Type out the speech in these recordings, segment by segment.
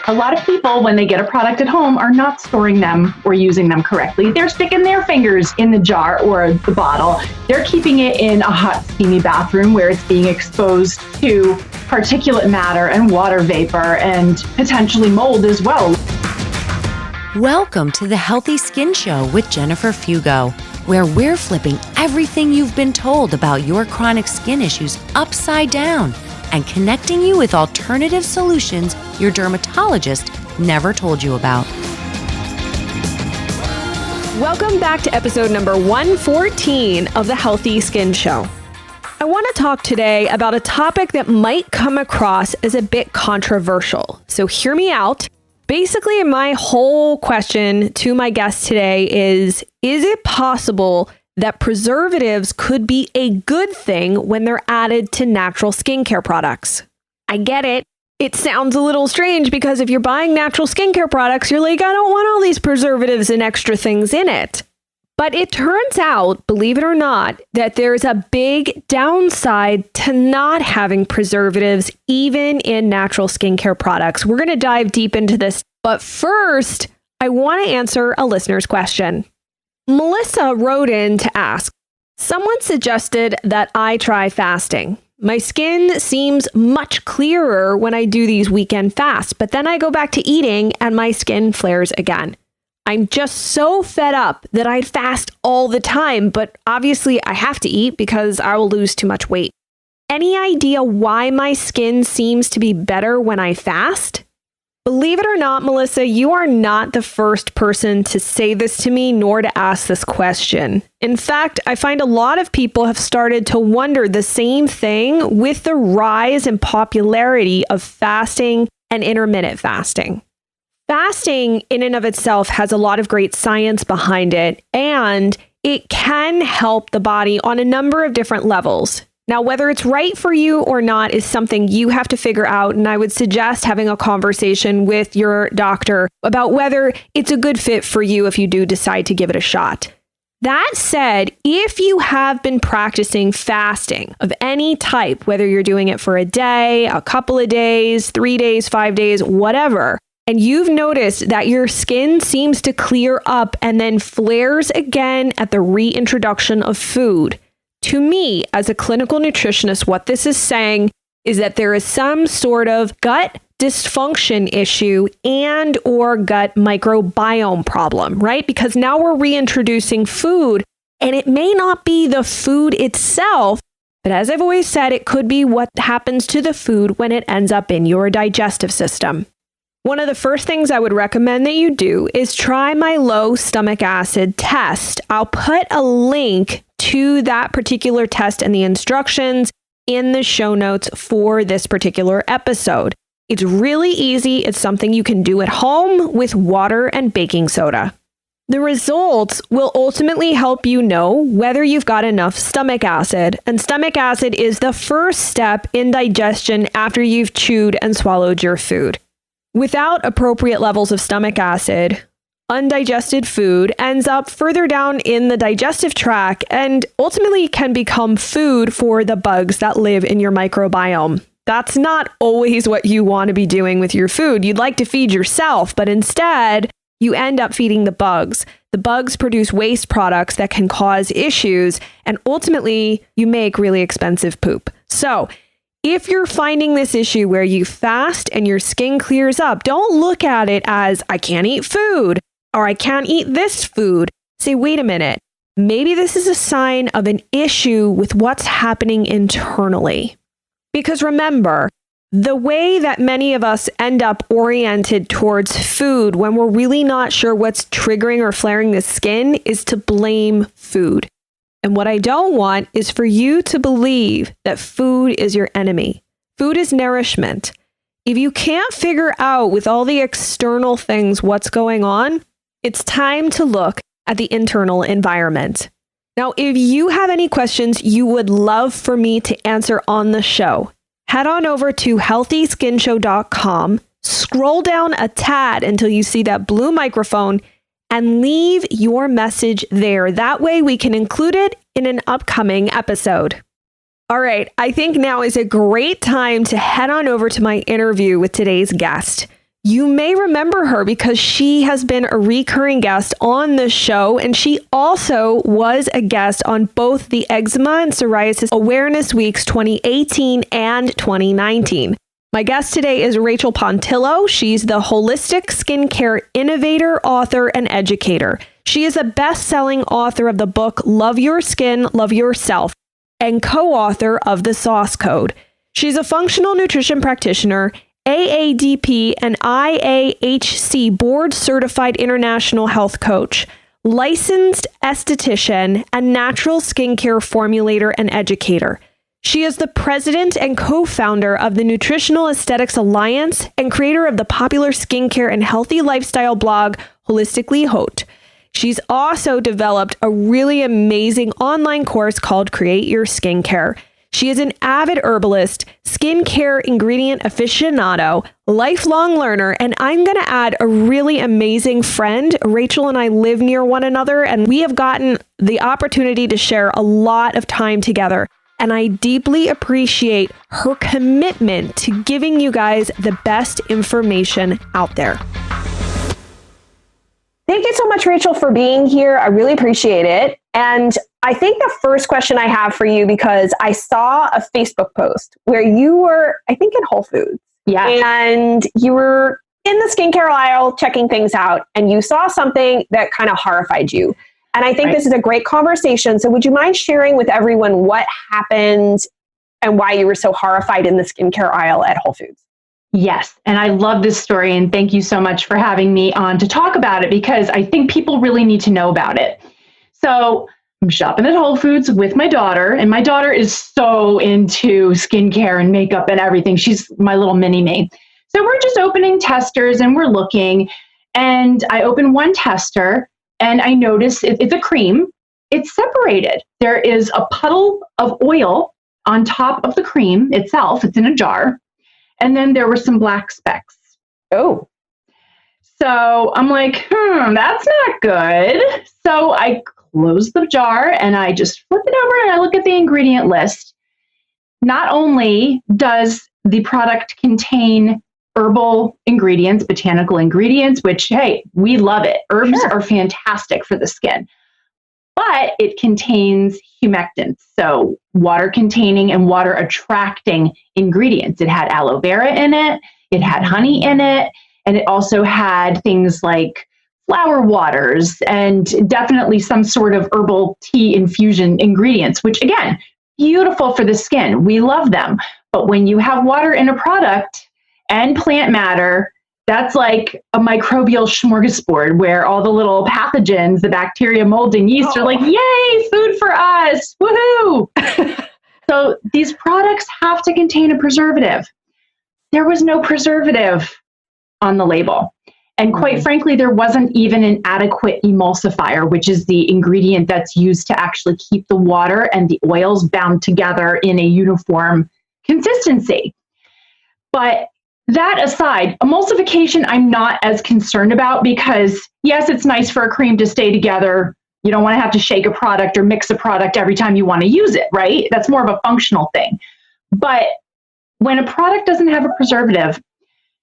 A lot of people, when they get a product at home, are not storing them or using them correctly. They're sticking their fingers in the jar or the bottle. They're keeping it in a hot, steamy bathroom where it's being exposed to particulate matter and water vapor and potentially mold as well. Welcome to the Healthy Skin Show with Jennifer Fugo, where we're flipping everything you've been told about your chronic skin issues upside down and connecting you with alternative solutions your dermatologist never told you about. Welcome back to episode number 114 of the Healthy Skin Show. I want to talk today about a topic that might come across as a bit controversial. So hear me out. Basically, my whole question to my guest today is it possible that preservatives could be a good thing when they're added to natural skincare products? I get it. It sounds a little strange because if you're buying natural skincare products, you're like, I don't want all these preservatives and extra things in it. But it turns out, believe it or not, that there's a big downside to not having preservatives even in natural skincare products. We're going to dive deep into this. But first, I want to answer a listener's question. Melissa wrote in to ask, someone suggested that I try fasting. My skin seems much clearer when I do these weekend fasts, but then I go back to eating and my skin flares again. I'm just so fed up that I fast all the time, but obviously I have to eat because I will lose too much weight. Any idea why my skin seems to be better when I fast? Believe it or not, Melissa, you are not the first person to say this to me, nor to ask this question. In fact, I find a lot of people have started to wonder the same thing with the rise in popularity of fasting and intermittent fasting. Fasting in and of itself has a lot of great science behind it, and it can help the body on a number of different levels. Now, whether it's right for you or not is something you have to figure out, and I would suggest having a conversation with your doctor about whether it's a good fit for you if you do decide to give it a shot. That said, if you have been practicing fasting of any type, whether you're doing it for a day, a couple of days, 3 days, 5 days, whatever, and you've noticed that your skin seems to clear up and then flares again at the reintroduction of food, to me, as a clinical nutritionist, what this is saying is that there is some sort of gut dysfunction issue and or gut microbiome problem, right? Because now we're reintroducing food, and it may not be the food itself, but as I've always said, it could be what happens to the food when it ends up in your digestive system. One of the first things I would recommend that you do is try my low stomach acid test. I'll put a link to that particular test and the instructions in the show notes for this particular episode. It's really easy. It's something you can do at home with water and baking soda. The results will ultimately help you know whether you've got enough stomach acid. And stomach acid is the first step in digestion after you've chewed and swallowed your food. Without appropriate levels of stomach acid, undigested food ends up further down in the digestive tract and ultimately can become food for the bugs that live in your microbiome. That's not always what you want to be doing with your food. You'd like to feed yourself, but instead, you end up feeding the bugs. The bugs produce waste products that can cause issues, and ultimately, you make really expensive poop. So, if you're finding this issue where you fast and your skin clears up, don't look at it as, I can't eat food, or I can't eat this food. Say, wait a minute, maybe this is a sign of an issue with what's happening internally. Because remember, the way that many of us end up oriented towards food when we're really not sure what's triggering or flaring the skin is to blame food. And what I don't want is for you to believe that food is your enemy. Food is nourishment. If you can't figure out with all the external things what's going on, it's time to look at the internal environment. Now, if you have any questions you would love for me to answer on the show, head on over to healthyskinshow.com, scroll down a tad until you see that blue microphone, and leave your message there. That way we can include it in an upcoming episode. All right, I think now is a great time to head on over to my interview with today's guest. You may remember her because she has been a recurring guest on the show, and she also was a guest on both the Eczema and Psoriasis Awareness Weeks 2018 and 2019. My guest today is Rachael Pontillo. She's the holistic skincare innovator, author, and educator. She is a best-selling author of the book Love Your Skin, Love Yourself, and co-author of The Sauce Code. She's a functional nutrition practitioner, AADP and IAHC board certified international health coach, licensed esthetician, and natural skincare formulator and educator. She is the president and co-founder of the Nutritional Aesthetics Alliance and creator of the popular skincare and healthy lifestyle blog, Holistically Haute. She's also developed a really amazing online course called Create Your Skincare. She is an avid herbalist, skincare ingredient aficionado, lifelong learner, and I'm going to add a really amazing friend. Rachael and I live near one another, and we have gotten the opportunity to share a lot of time together. And I deeply appreciate her commitment to giving you guys the best information out there. Thank you so much, Rachael, for being here. I really appreciate it. And I think the first question I have for you, because I saw a Facebook post where you were, I think, in Whole Foods. Yeah. And you were in the skincare aisle checking things out, and you saw something that kind of horrified you. And I think This is a great conversation. So would you mind sharing with everyone what happened and why you were so horrified in the skincare aisle at Whole Foods? Yes. And I love this story. And thank you so much for having me on to talk about it, because I think people really need to know about it. So I'm shopping at Whole Foods with my daughter, and my daughter is so into skincare and makeup and everything. She's my little mini me. So we're just opening testers and we're looking, and I open one tester and I notice it's a cream. It's separated. There is a puddle of oil on top of the cream itself. It's in a jar. And then there were some black specks. Oh. So I'm like, that's not good. So I close the jar and I just flip it over and I look at the ingredient list. Not only does the product contain herbal ingredients, botanical ingredients, which, hey, we love it. Herbs are fantastic for the skin. But it contains humectants, so water-containing and water-attracting ingredients. It had aloe vera in it, it had honey in it, and it also had things like flower waters and definitely some sort of herbal tea infusion ingredients, which, again, beautiful for the skin. We love them. But when you have water in a product and plant matter, that's like a microbial smorgasbord where all the little pathogens, the bacteria, mold, and yeast are like, yay, food for us, woohoo. So these products have to contain a preservative. There was no preservative on the label. And quite frankly, there wasn't even an adequate emulsifier, which is the ingredient that's used to actually keep the water and the oils bound together in a uniform consistency. But that aside, emulsification I'm not as concerned about, because yes, it's nice for a cream to stay together. You don't want to have to shake a product or mix a product every time you want to use it, right? That's more of a functional thing. But when a product doesn't have a preservative,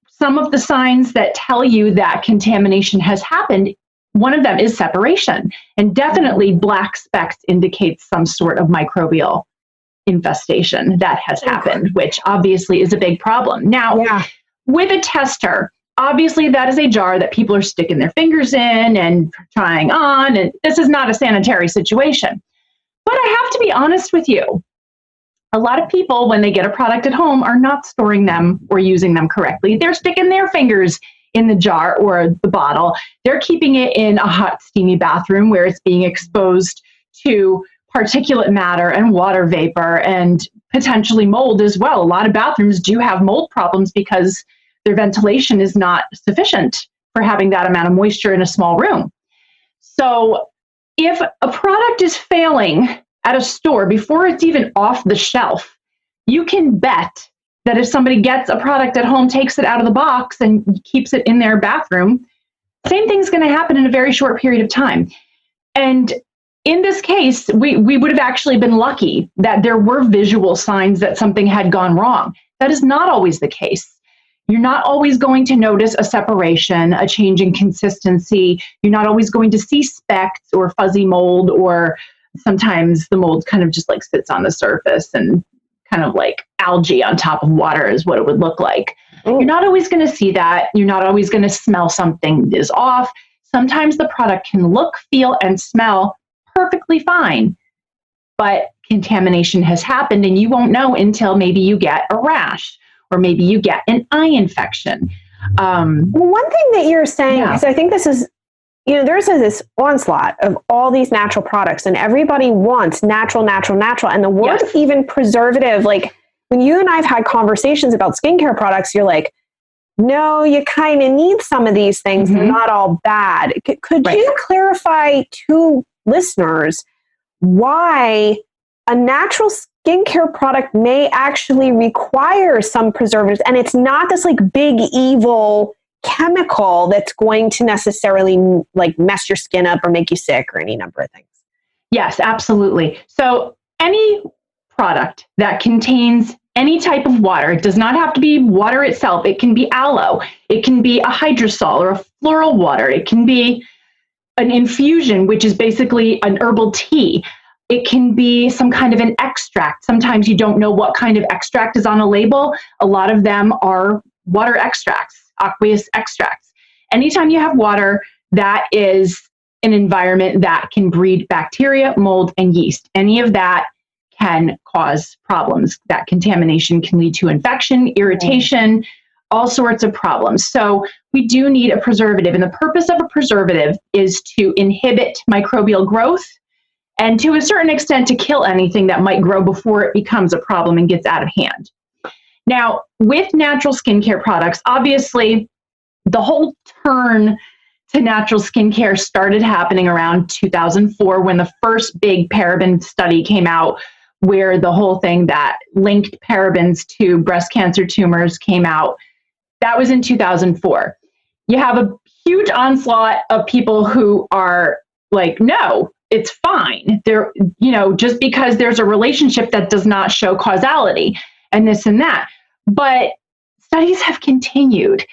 some of the signs that tell you that contamination has happened, one of them is separation. And definitely black specks indicates some sort of microbial infestation that has happened, which obviously is a big problem. Now, with a tester, obviously that is a jar that people are sticking their fingers in and trying on, and this is not a sanitary situation. But I have to be honest with you. A lot of people, when they get a product at home, are not storing them or using them correctly. They're sticking their fingers in the jar or the bottle. They're keeping it in a hot, steamy bathroom where it's being exposed to particulate matter and water vapor and potentially mold as well. A lot of bathrooms do have mold problems because their ventilation is not sufficient for having that amount of moisture in a small room. So if a product is failing at a store before it's even off the shelf, you can bet that if somebody gets a product at home, takes it out of the box and keeps it in their bathroom, same thing's going to happen in a very short period of time. And in this case, we would have actually been lucky that there were visual signs that something had gone wrong. That is not always the case. You're not always going to notice a separation, a change in consistency. You're not always going to see specks or fuzzy mold, or sometimes the mold kind of just like sits on the surface and kind of like algae on top of water is what it would look like. You're not always going to see that. You're not always going to smell something is off. Sometimes the product can look, feel, and smell perfectly fine, but contamination has happened and you won't know until maybe you get a rash or maybe you get an eye infection. One thing that you're saying, because I think this is, there's this onslaught of all these natural products and everybody wants natural. And the word even preservative, like when you and I have had conversations about skincare products, you're like, no, you kind of need some of these things. They're not all bad. Could you clarify to listeners why a natural skincare product may actually require some preservatives, and it's not this like big evil chemical that's going to necessarily like mess your skin up or make you sick or any number of things? Yes, absolutely. So any product that contains any type of water, it does not have to be water itself. It can be aloe. It can be a hydrosol or a floral water. It can be an infusion, which is basically an herbal tea. It can be some kind of an extract. Sometimes you don't know what kind of extract is on a label. A lot of them are water extracts, aqueous extracts. Anytime you have water, that is an environment that can breed bacteria, mold, and yeast. Any of that can cause problems. That contamination can lead to infection, irritation, all sorts of problems. So we do need a preservative. And the purpose of a preservative is to inhibit microbial growth and to a certain extent to kill anything that might grow before it becomes a problem and gets out of hand. Now, with natural skincare products, obviously, the whole turn to natural skincare started happening around 2004 when the first big paraben study came out, where the whole thing that linked parabens to breast cancer tumors came out. That was in 2004. You have a huge onslaught of people who are like, no, it's fine. There, just because there's a relationship that does not show causality and this and that. But studies have continued.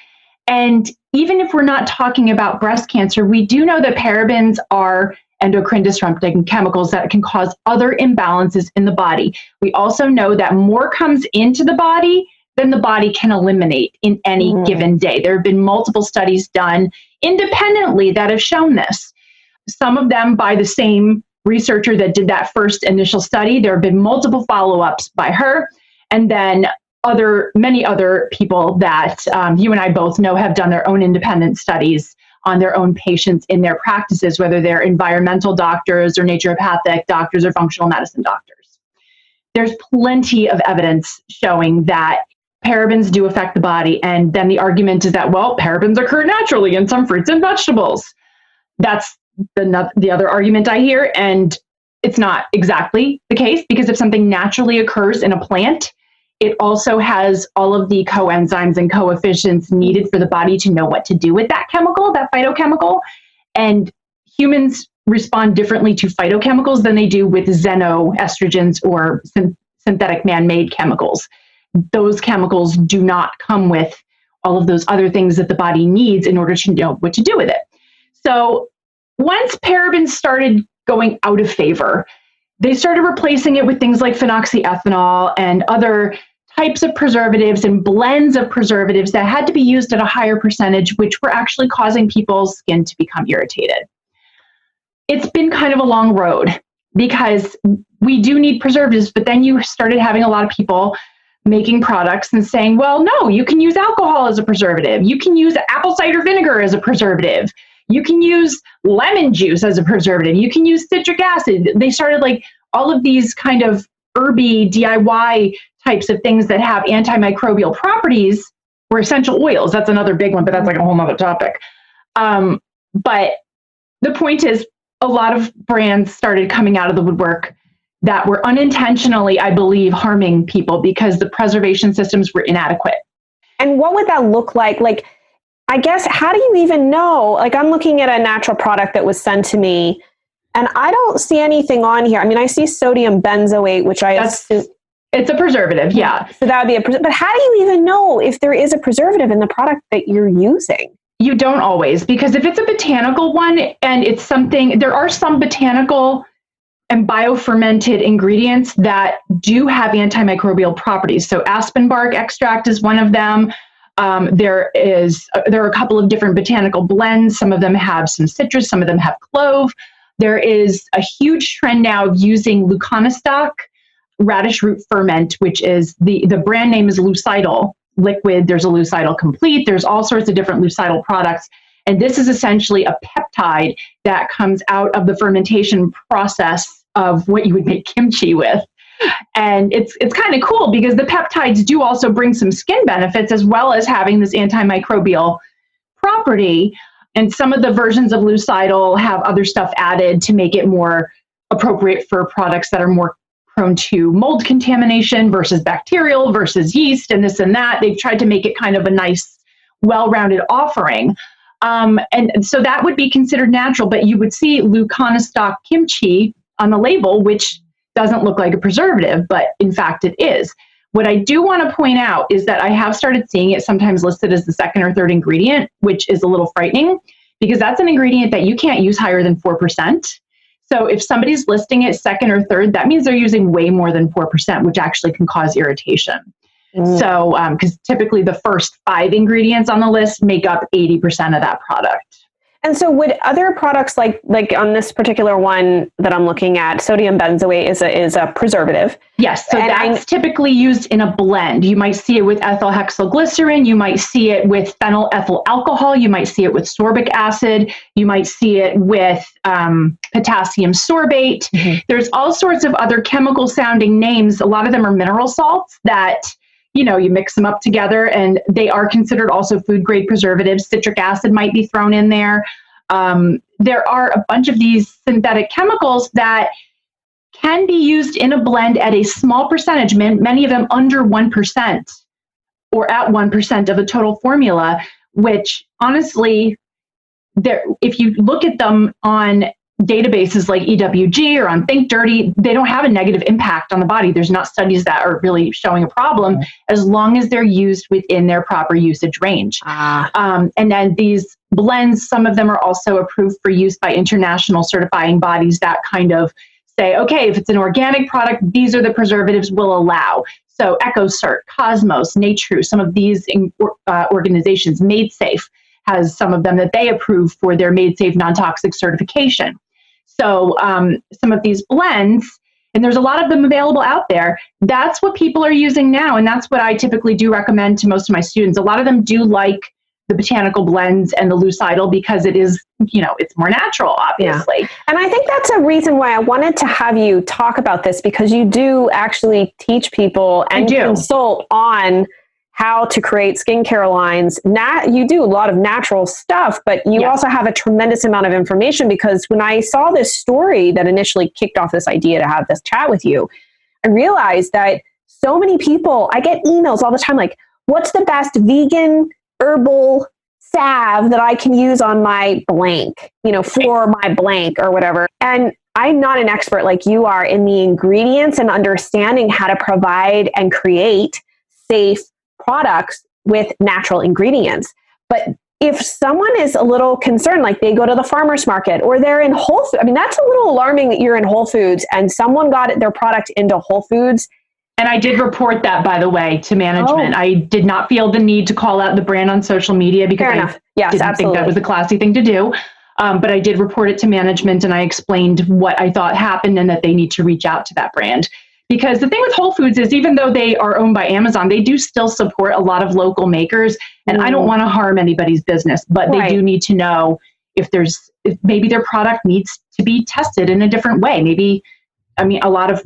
And even if we're not talking about breast cancer, we do know that parabens are endocrine disrupting chemicals that can cause other imbalances in the body. We also know that more comes into the body than the body can eliminate in any given day. There have been multiple studies done independently that have shown this. Some of them by the same researcher that did that first initial study. There have been multiple follow-ups by her, and then many other people that you and I both know have done their own independent studies on their own patients in their practices, whether they're environmental doctors or naturopathic doctors or functional medicine doctors. There's plenty of evidence showing that parabens do affect the body, and then the argument is that, well, parabens occur naturally in some fruits and vegetables. That's the other argument I hear, and it's not exactly the case, because if something naturally occurs in a plant, it also has all of the coenzymes and coefficients needed for the body to know what to do with that chemical, that phytochemical. And humans respond differently to phytochemicals than they do with xenoestrogens or synthetic man-made chemicals. Those chemicals do not come with all of those other things that the body needs in order to know what to do with it. So once parabens started going out of favor, they started replacing it with things like phenoxyethanol and other types of preservatives and blends of preservatives that had to be used at a higher percentage, which were actually causing people's skin to become irritated. It's been kind of a long road because we do need preservatives, but then you started having a lot of people making products and saying, well, no, you can use alcohol as a preservative. You can use apple cider vinegar as a preservative. You can use lemon juice as a preservative. You can use citric acid. They started like all of these kind of herby DIY types of things that have antimicrobial properties, or essential oils. That's another big one, but that's like a whole nother topic. But the point is, a lot of brands started coming out of the woodwork that were unintentionally, I believe, harming people because the preservation systems were inadequate. And what would that look like? Like, I guess, how do you even know? Like, I'm looking at a natural product that was sent to me, and I don't see anything on here. I mean, I see sodium benzoate, which I assume It's a preservative, yeah. So that would be but how do you even know if there is a preservative in the product that you're using? You don't always, because if it's a botanical one and it's something, there are some botanical and biofermented ingredients that do have antimicrobial properties. So aspen bark extract is one of them. There are a couple of different botanical blends. Some of them have some citrus, some of them have clove. There is a huge trend now of using Leuconostoc radish root ferment, which is the brand name is Lucidal liquid. There's a Lucidal complete. There's all sorts of different Lucidal products. And this is essentially a peptide that comes out of the fermentation process of what you would make kimchi with. And it's kind of cool because the peptides do also bring some skin benefits as well as having this antimicrobial property. And some of the versions of Lucidal have other stuff added to make it more appropriate for products that are more prone to mold contamination versus bacterial versus yeast and this and that. They've tried to make it kind of a nice, well-rounded offering. And so that would be considered natural, but you would see Leuconostoc kimchi on the label, which doesn't look like a preservative, but in fact it is. What I do want to point out is that I have started seeing it sometimes listed as the second or third ingredient, which is a little frightening because that's an ingredient that you can't use higher than 4%. So if somebody's listing it second or third, that means they're using way more than 4%, which actually can cause irritation. So, because typically the first 5 ingredients on the list make up 80% of that product. And so would other products like on this particular one that I'm looking at, sodium benzoate is a preservative. Yes, so that's typically used in a blend. You might see it with ethyl hexylglycerin, you might see it with phenyl ethyl alcohol, you might see it with sorbic acid, you might see it with potassium sorbate. Mm-hmm. There's all sorts of other chemical sounding names. A lot of them are mineral salts that you mix them up together and they are considered also food grade preservatives. Citric acid might be thrown in there. There are a bunch of these synthetic chemicals that can be used in a blend at a small percentage, many of them under 1% or at 1% of a total formula, which honestly, if you look at them on databases like EWG or on Think Dirty, they don't have a negative impact on the body. There's not studies that are really showing a problem as long as they're used within their proper usage range. And then these blends, some of them are also approved for use by international certifying bodies that kind of say, okay, if it's an organic product, these are the preservatives we'll allow. So EcoCert, Cosmos, Natru, some of these organizations, Made Safe has some of them that they approve for their Made Safe non-toxic certification. So some of these blends, and there's a lot of them available out there, that's what people are using now. And that's what I typically do recommend to most of my students. A lot of them do like the botanical blends and the Lucidal because it is, it's more natural, obviously. Yeah. And I think that's a reason why I wanted to have you talk about this, because you do actually teach people and consult on how to create skincare lines. You do a lot of natural stuff, but you also have a tremendous amount of information, because when I saw this story that initially kicked off this idea to have this chat with you, I realized that so many people, I get emails all the time like, what's the best vegan herbal salve that I can use on my blank, for my blank or whatever. And I'm not an expert like you are in the ingredients and understanding how to provide and create safe products with natural ingredients. But if someone is a little concerned, like they go to the farmer's market or they're in Whole Foods, that's a little alarming that you're in Whole Foods and someone got their product into Whole Foods. And I did report that, by the way, to management. I did not feel the need to call out the brand on social media because I didn't think that was a classy thing to do. But I did report it to management and I explained what I thought happened and that they need to reach out to that brand. Because the thing with Whole Foods is even though they are owned by Amazon, they do still support a lot of local makers. And I don't want to harm anybody's business, but they do need to know if maybe their product needs to be tested in a different way. Maybe, a lot of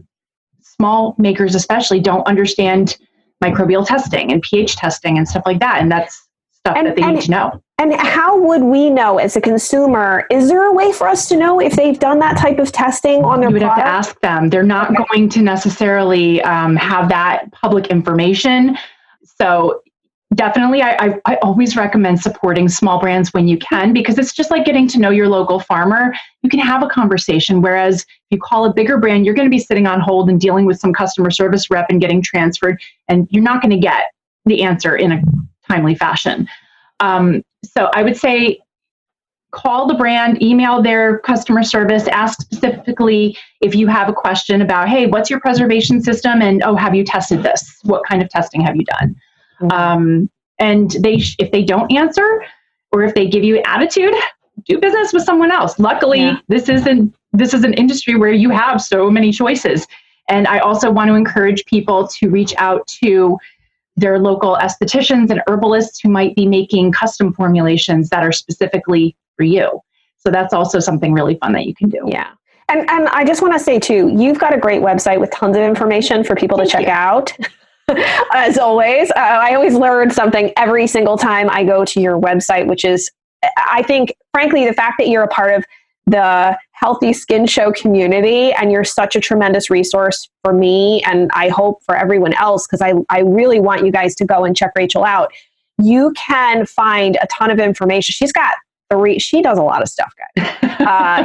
small makers especially don't understand microbial testing and pH testing and stuff like that. And that's stuff that they need to know. And how would we know as a consumer? Is there a way for us to know if they've done that type of testing on their product? You would have to ask them. They're not going to necessarily have that public information. So definitely, I always recommend supporting small brands when you can, because it's just like getting to know your local farmer. You can have a conversation, whereas if you call a bigger brand, you're going to be sitting on hold and dealing with some customer service rep and getting transferred, and you're not going to get the answer in a timely fashion. So I would say call the brand, email their customer service, ask specifically if you have a question about, hey, what's your preservation system? And, oh, have you tested this? What kind of testing have you done? And if they don't answer, or if they give you attitude, do business with someone else. Luckily, this is an industry where you have so many choices. And I also want to encourage people to reach out to their local estheticians and herbalists who might be making custom formulations that are specifically for you. So that's also something really fun that you can do. Yeah. And I just want to say too, you've got a great website with tons of information for people to check out. As always, I always learn something every single time I go to your website, which is, I think, frankly, the fact that you're a part of the Healthy Skin Show community and you're such a tremendous resource for me, and I hope for everyone else, because I really want you guys to go and check Rachael out. You can find a ton of information. She does a lot of stuff, guys.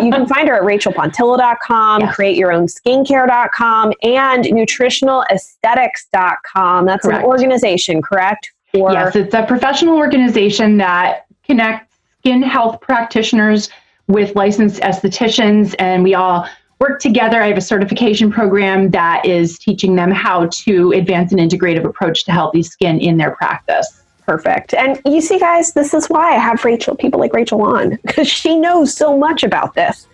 You can find her at RachelPontillo.com, yes. createyourownskincare.com, and nutritionalaesthetics.com. That's correct. An organization, correct? Yes, it's a professional organization that connects skin health practitioners with licensed estheticians, and we all work together. I have a certification program that is teaching them how to advance an integrative approach to healthy skin in their practice. Perfect. And you see, guys, this is why I have people like Rachael on, because she knows so much about this.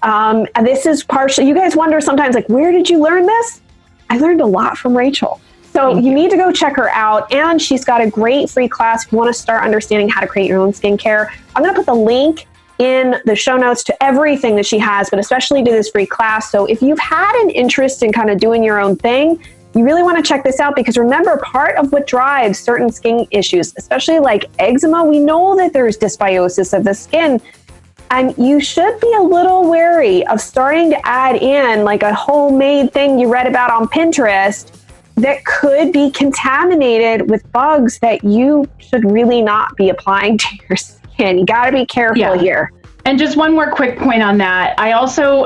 And this is partially, you guys wonder sometimes, like, where did you learn this? I learned a lot from Rachael. So you need to go check her out. And she's got a great free class if you want to start understanding how to create your own skincare. I'm going to put the link in the show notes to everything that she has, but especially to this free class. So if you've had an interest in kind of doing your own thing, you really want to check this out, because remember, part of what drives certain skin issues, especially like eczema, we know that there's dysbiosis of the skin, and you should be a little wary of starting to add in like a homemade thing you read about on Pinterest that could be contaminated with bugs that you should really not be applying to your skin. You got to be careful here. And just one more quick point on that. I also,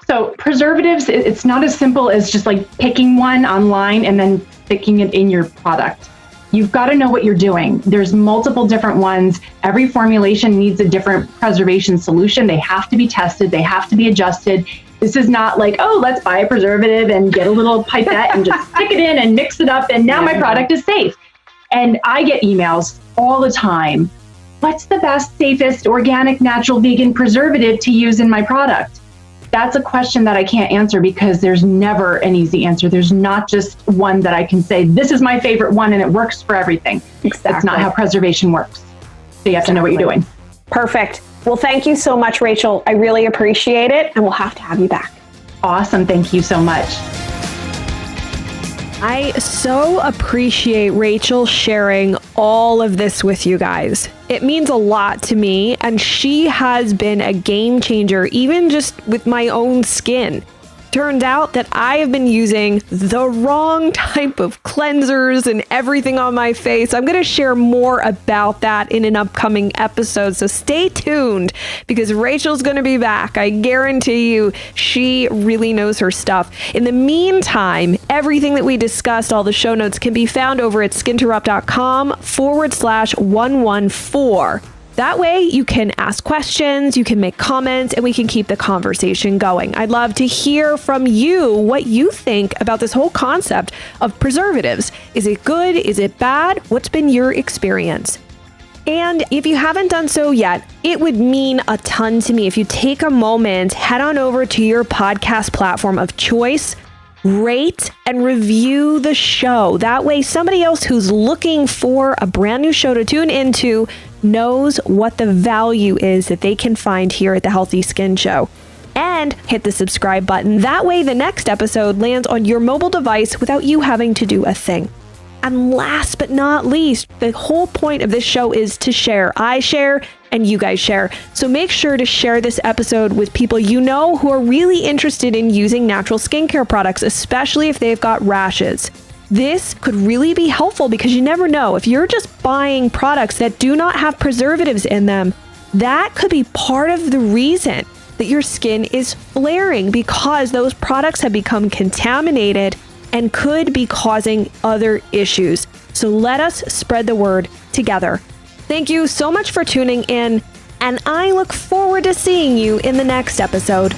so preservatives, it's not as simple as just like picking one online and then sticking it in your product. You've got to know what you're doing. There's multiple different ones. Every formulation needs a different preservation solution. They have to be tested. They have to be adjusted. This is not like, oh, let's buy a preservative and get a little pipette and just stick it in and mix it up, and now my product is safe. And I get emails all the time. What's the best, safest, organic, natural, vegan preservative to use in my product? That's a question that I can't answer, because there's never an easy answer. There's not just one that I can say, this is my favorite one and it works for everything. Exactly. That's not how preservation works. So you have to know what you're doing. Perfect. Well, thank you so much, Rachael. I really appreciate it, and we'll have to have you back. Awesome. Thank you so much. I so appreciate Rachael sharing all of this with you guys. It means a lot to me, and she has been a game changer, even just with my own skin. Turns out that I have been using the wrong type of cleansers and everything on my face. I'm going to share more about that in an upcoming episode, so stay tuned, because Rachael's going to be back. I guarantee you, she really knows her stuff. In the meantime, everything that we discussed, all the show notes, can be found over at skinterrupt.com/114. That way you can ask questions, you can make comments, and we can keep the conversation going. I'd love to hear from you what you think about this whole concept of preservatives. Is it good? Is it bad? What's been your experience? And if you haven't done so yet, it would mean a ton to me if you take a moment, head on over to your podcast platform of choice, rate and review the show. That way somebody else who's looking for a brand new show to tune into knows what the value is that they can find here at the Healthy Skin Show. And hit the subscribe button. That way the next episode lands on your mobile device without you having to do a thing. And last but not least, the whole point of this show is to share. I share and you guys share. So make sure to share this episode with people you know who are really interested in using natural skincare products, especially if they've got rashes. This could really be helpful because you never know. If you're just buying products that do not have preservatives in them, that could be part of the reason that your skin is flaring, because those products have become contaminated and could be causing other issues. So let us spread the word together. Thank you so much for tuning in, and I look forward to seeing you in the next episode.